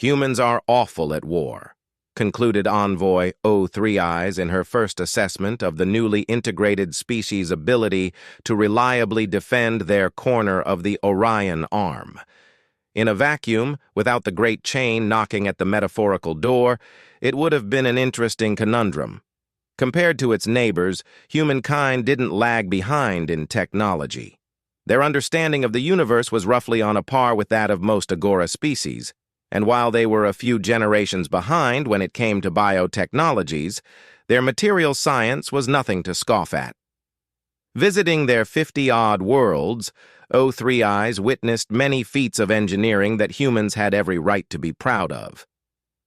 Humans are awful at war, concluded Envoy O3 Eyes in her first assessment of the newly integrated species' ability to reliably defend their corner of the Orion arm. In a vacuum, without the great chain knocking at the metaphorical door, it would have been an interesting conundrum. Compared to its neighbors, humankind didn't lag behind in technology. Their understanding of the universe was roughly on a par with that of most Agora species, and while they were a few generations behind when it came to biotechnologies, their material science was nothing to scoff at. Visiting their 50-odd worlds, O3 Eyes witnessed many feats of engineering that humans had every right to be proud of.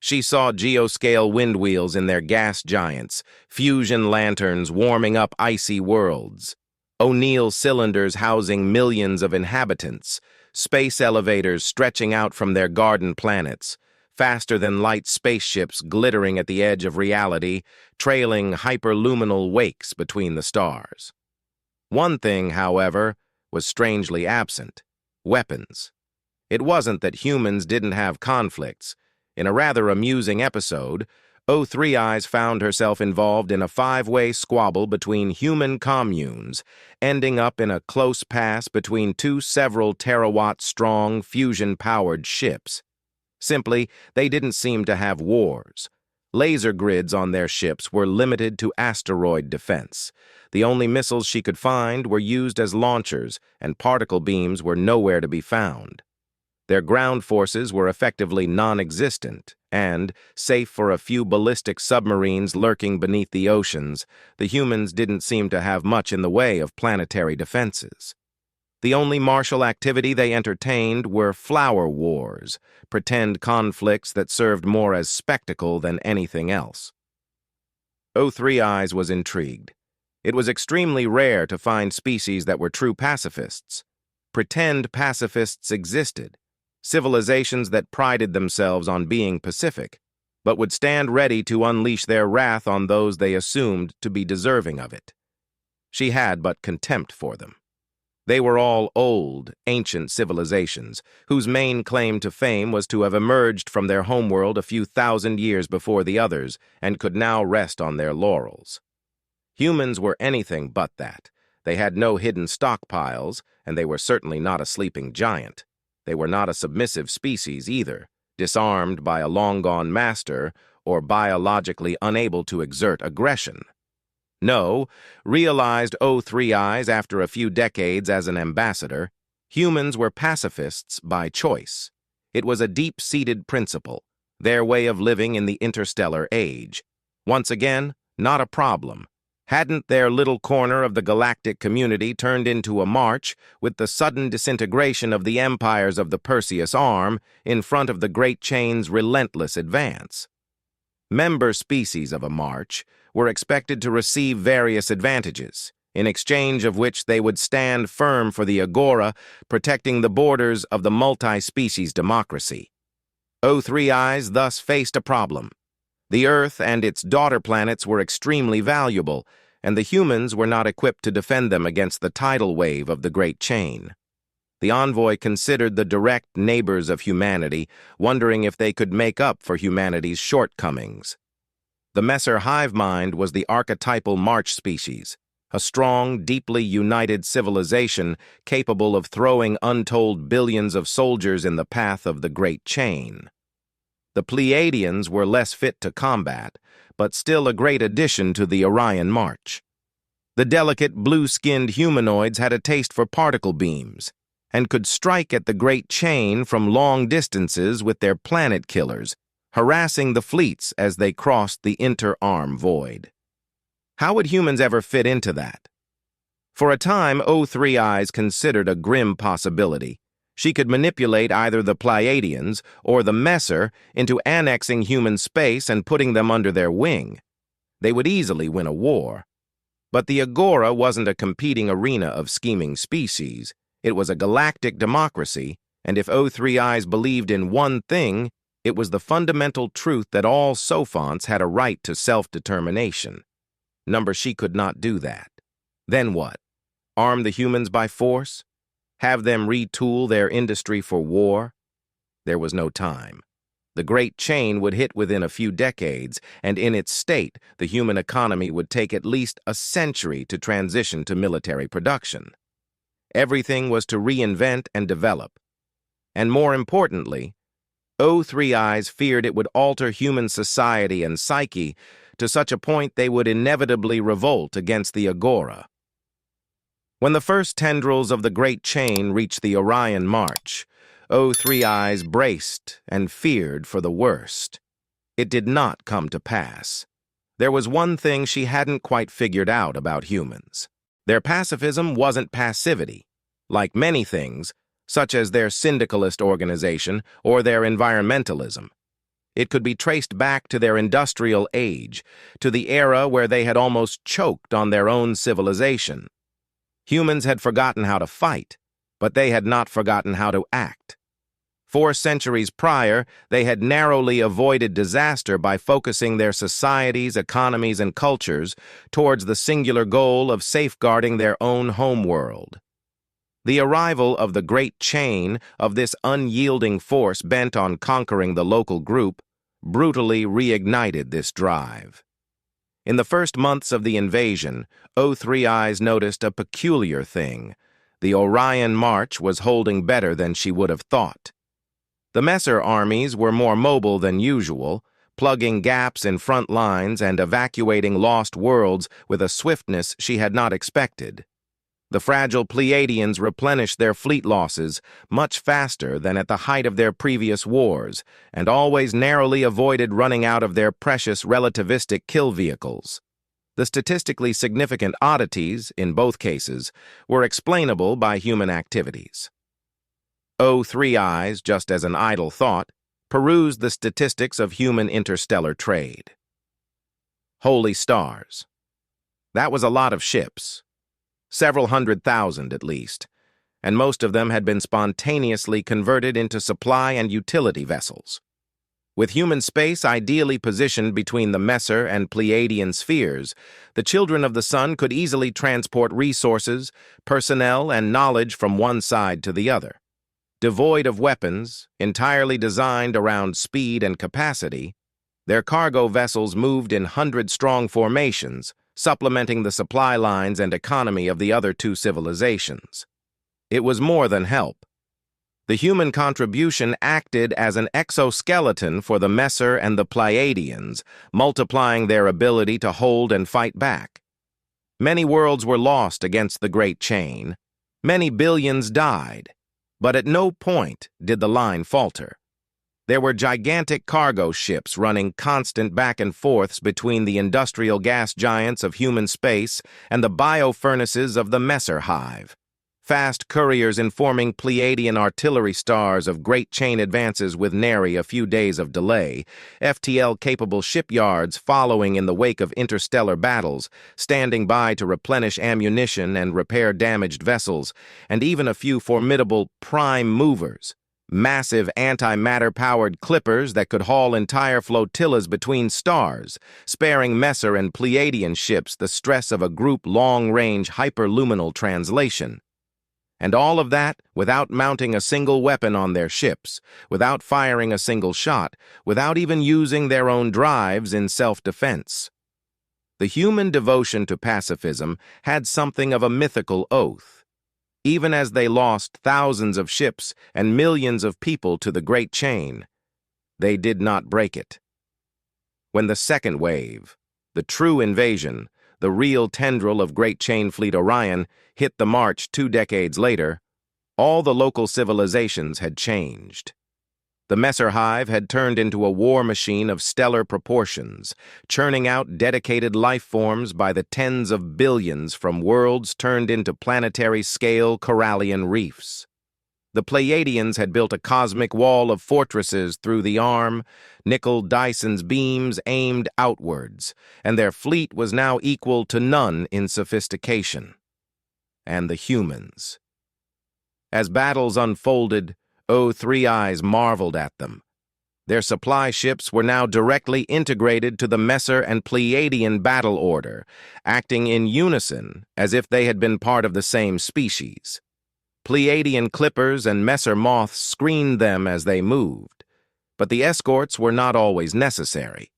She saw geoscale windwheels in their gas giants, fusion lanterns warming up icy worlds, O'Neill cylinders housing millions of inhabitants, space elevators stretching out from their garden planets, faster-than-light spaceships glittering at the edge of reality, trailing hyperluminal wakes between the stars. One thing, however, was strangely absent: weapons. It wasn't that humans didn't have conflicts. In a rather amusing episode, O3 Eyes found herself involved in a five-way squabble between human communes, ending up in a close pass between two several terawatt-strong fusion-powered ships. Simply, they didn't seem to have wars. Laser grids on their ships were limited to asteroid defense. The only missiles she could find were used as launchers, and particle beams were nowhere to be found. Their ground forces were effectively non-existent, and, save for a few ballistic submarines lurking beneath the oceans, the humans didn't seem to have much in the way of planetary defenses. The only martial activity they entertained were flower wars, pretend conflicts that served more as spectacle than anything else. O3 Eyes was intrigued. It was extremely rare to find species that were true pacifists. Pretend pacifists existed, civilizations that prided themselves on being pacific, but would stand ready to unleash their wrath on those they assumed to be deserving of it. She had but contempt for them. They were all old, ancient civilizations, whose main claim to fame was to have emerged from their homeworld a few thousand years before the others, and could now rest on their laurels. Humans were anything but that. They had no hidden stockpiles, and they were certainly not a sleeping giant. They were not a submissive species either, disarmed by a long-gone master or biologically unable to exert aggression. No, realized O3 Eyes after a few decades as an ambassador, humans were pacifists by choice. It was a deep-seated principle, their way of living in the interstellar age. Once again, not a problem. Hadn't their little corner of the galactic community turned into a march with the sudden disintegration of the empires of the Perseus arm in front of the Great Chain's relentless advance? Member species of a march were expected to receive various advantages, in exchange of which they would stand firm for the Agora, protecting the borders of the multi-species democracy. O3 Eyes thus faced a problem. The Earth and its daughter planets were extremely valuable, and the humans were not equipped to defend them against the tidal wave of the Great Chain. The envoy considered the direct neighbors of humanity, wondering if they could make up for humanity's shortcomings. The Messer hive mind was the archetypal march species, a strong, deeply united civilization capable of throwing untold billions of soldiers in the path of the Great Chain. The Pleiadians were less fit to combat, but still a great addition to the Orion March. The delicate, blue-skinned humanoids had a taste for particle beams, and could strike at the Great Chain from long distances with their planet killers, harassing the fleets as they crossed the inter-arm void. How would humans ever fit into that? For a time, O3 Eyes considered a grim possibility. She could manipulate either the Pleiadians or the Messer into annexing human space and putting them under their wing. They would easily win a war. But the Agora wasn't a competing arena of scheming species. It was a galactic democracy, and if O3 Eyes believed in one thing, it was the fundamental truth that all Sophonts had a right to self-determination. She could not do that. Then what? Arm the humans by force? Have them retool their industry for war? There was no time. The Great Chain would hit within a few decades, and in its state, the human economy would take at least a century to transition to military production. Everything was to reinvent and develop. And more importantly, O3 Eyes feared it would alter human society and psyche to such a point they would inevitably revolt against the Agora. When the first tendrils of the Great Chain reached the Orion March, O3 Eyes braced and feared for the worst. It did not come to pass. There was one thing she hadn't quite figured out about humans. Their pacifism wasn't passivity. Like many things, such as their syndicalist organization or their environmentalism, it could be traced back to their industrial age, to the era where they had almost choked on their own civilization. Humans had forgotten how to fight, but they had not forgotten how to act. 4 centuries prior, they had narrowly avoided disaster by focusing their societies, economies, and cultures towards the singular goal of safeguarding their own homeworld. The arrival of the Great Chain, of this unyielding force bent on conquering the local group, brutally reignited this drive. In the first months of the invasion, O3 Eyes noticed a peculiar thing. The Orion March was holding better than she would have thought. The Messer armies were more mobile than usual, plugging gaps in front lines and evacuating lost worlds with a swiftness she had not expected. The fragile Pleiadians replenished their fleet losses much faster than at the height of their previous wars, and always narrowly avoided running out of their precious relativistic kill vehicles. The statistically significant oddities, in both cases, were explainable by human activities. O3 Eyes, just as an idle thought, perused the statistics of human interstellar trade. Holy stars. That was a lot of ships. Several 100,000 at least, and most of them had been spontaneously converted into supply and utility vessels. With human space ideally positioned between the Messer and Pleiadian spheres, the children of the sun could easily transport resources, personnel, and knowledge from one side to the other. Devoid of weapons, entirely designed around speed and capacity, their cargo vessels moved in 100-strong formations, supplementing the supply lines and economy of the other 2 civilizations. It was more than help. The human contribution acted as an exoskeleton for the Messer and the Pleiadians, multiplying their ability to hold and fight back. Many worlds were lost against the Great Chain. Many billions died, but at no point did the line falter. There were gigantic cargo ships running constant back and forths between the industrial gas giants of human space and the biofurnaces of the Messer hive. Fast couriers informing Pleiadian artillery stars of Great Chain advances with nary a few days of delay, FTL-capable shipyards following in the wake of interstellar battles, standing by to replenish ammunition and repair damaged vessels, and even a few formidable prime movers. Massive antimatter-powered clippers that could haul entire flotillas between stars, sparing Messer and Pleiadian ships the stress of a group long-range hyperluminal translation. And all of that without mounting a single weapon on their ships, without firing a single shot, without even using their own drives in self-defense. The human devotion to pacifism had something of a mythical oath. Even as they lost thousands of ships and millions of people to the Great Chain, they did not break it. When the second wave, the true invasion, the real tendril of Great Chain Fleet Orion, hit the march 2 decades later, all the local civilizations had changed. The Messer hive had turned into a war machine of stellar proportions, churning out dedicated life forms by the tens of billions from worlds turned into planetary-scale corallian reefs. The Pleiadians had built a cosmic wall of fortresses through the arm, nickel Dyson's beams aimed outwards, and their fleet was now equal to none in sophistication. And the humans. As battles unfolded, O3 Eyes marveled at them. Their supply ships were now directly integrated to the Messer and Pleiadian battle order, acting in unison as if they had been part of the same species. Pleiadian clippers and Messer moths screened them as they moved. But the escorts were not always necessary.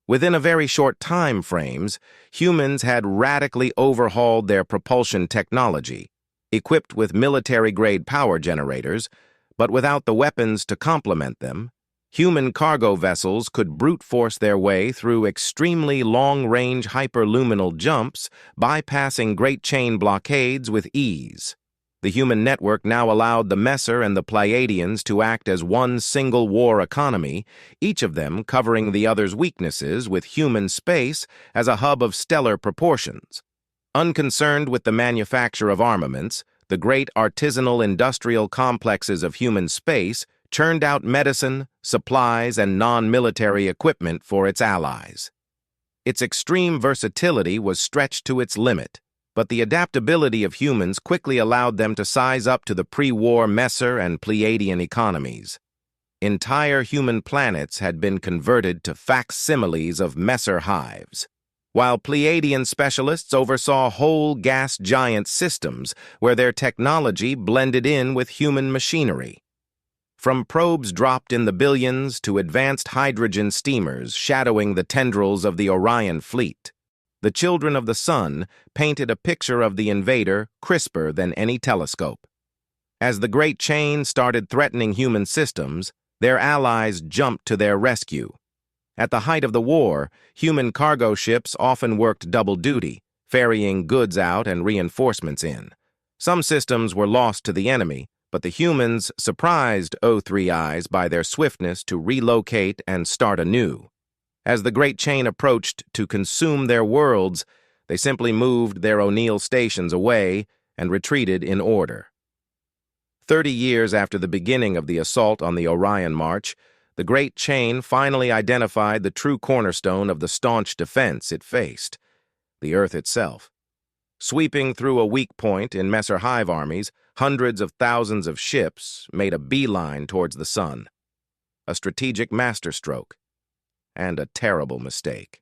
Within a very short time frames, humans had radically overhauled their propulsion technology, equipped with military-grade power generators, but without the weapons to complement them. Human cargo vessels could brute force their way through extremely long-range hyperluminal jumps, bypassing Great Chain blockades with ease. The human network now allowed the Messer and the Pleiadians to act as one single war economy, each of them covering the other's weaknesses with human space as a hub of stellar proportions. Unconcerned with the manufacture of armaments, the great artisanal industrial complexes of human space churned out medicine, supplies, and non-military equipment for its allies. Its extreme versatility was stretched to its limit, but the adaptability of humans quickly allowed them to size up to the pre-war Messer and Pleiadian economies. Entire human planets had been converted to facsimiles of Messer hives, while Pleiadian specialists oversaw whole gas giant systems where their technology blended in with human machinery. From probes dropped in the billions to advanced hydrogen steamers shadowing the tendrils of the Orion fleet, the children of the sun painted a picture of the invader crisper than any telescope. As the Great Chain started threatening human systems, their allies jumped to their rescue. At the height of the war, human cargo ships often worked double duty, ferrying goods out and reinforcements in. Some systems were lost to the enemy, but the humans surprised O3Is by their swiftness to relocate and start anew. As the Great Chain approached to consume their worlds, they simply moved their O'Neill stations away and retreated in order. 30 years after the beginning of the assault on the Orion March, the Great Chain finally identified the true cornerstone of the staunch defense it faced, the Earth itself. Sweeping through a weak point in Messer hive armies, hundreds of thousands of ships made a beeline towards the sun. A strategic masterstroke, and a terrible mistake.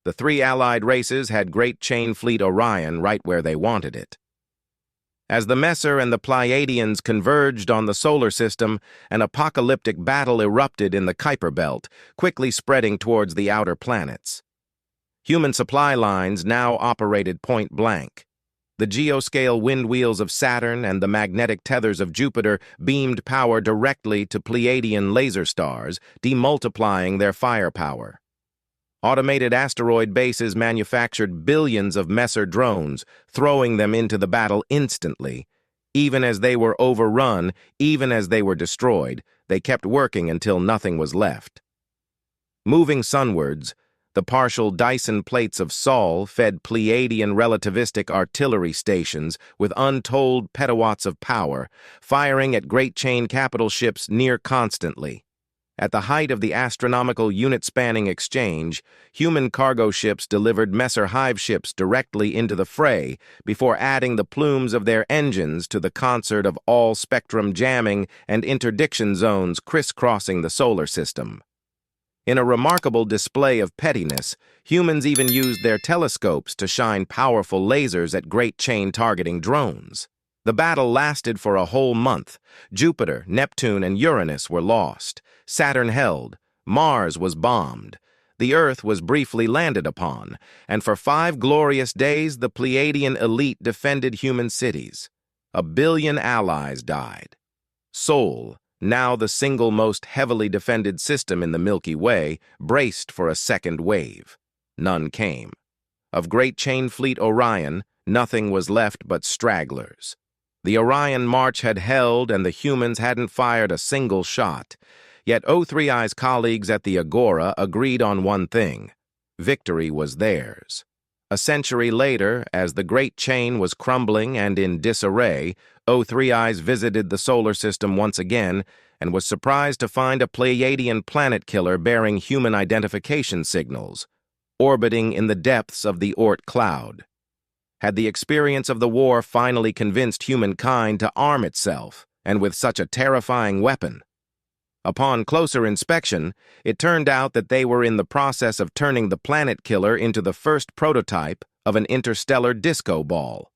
The three allied races had Great Chain Fleet Orion right where they wanted it. As the Messer and the Pleiadians converged on the solar system, an apocalyptic battle erupted in the Kuiper Belt, quickly spreading towards the outer planets. Human supply lines now operated point blank. The geoscale wind wheels of Saturn and the magnetic tethers of Jupiter beamed power directly to Pleiadian laser stars, demultiplying their firepower. Automated asteroid bases manufactured billions of Messer drones, throwing them into the battle instantly. Even as they were overrun, even as they were destroyed, they kept working until nothing was left. Moving sunwards, the partial Dyson plates of Sol fed Pleiadian relativistic artillery stations with untold petawatts of power, firing at Great Chain capital ships near constantly. At the height of the astronomical unit-spanning exchange, human cargo ships delivered Messer hive ships directly into the fray before adding the plumes of their engines to the concert of all-spectrum jamming and interdiction zones crisscrossing the solar system. In a remarkable display of pettiness, humans even used their telescopes to shine powerful lasers at Great Chain targeting drones. The battle lasted for a whole month. Jupiter, Neptune, and Uranus were lost. Saturn held. Mars was bombed. The Earth was briefly landed upon, and for 5 glorious days the Pleiadian elite defended human cities. 1 billion allies died. Sol, now the single most heavily defended system in the Milky Way, braced for a second wave. None came. Of Great Chain Fleet Orion, nothing was left but stragglers. The Orion March had held and the humans hadn't fired a single shot. Yet O3I's colleagues at the Agora agreed on one thing. Victory was theirs. A century later, as the Great Chain was crumbling and in disarray, O3I's visited the solar system once again and was surprised to find a Pleiadian planet killer bearing human identification signals, orbiting in the depths of the Oort cloud. Had the experience of the war finally convinced humankind to arm itself, and with such a terrifying weapon? Upon closer inspection, it turned out that they were in the process of turning the planet killer into the first prototype of an interstellar disco ball.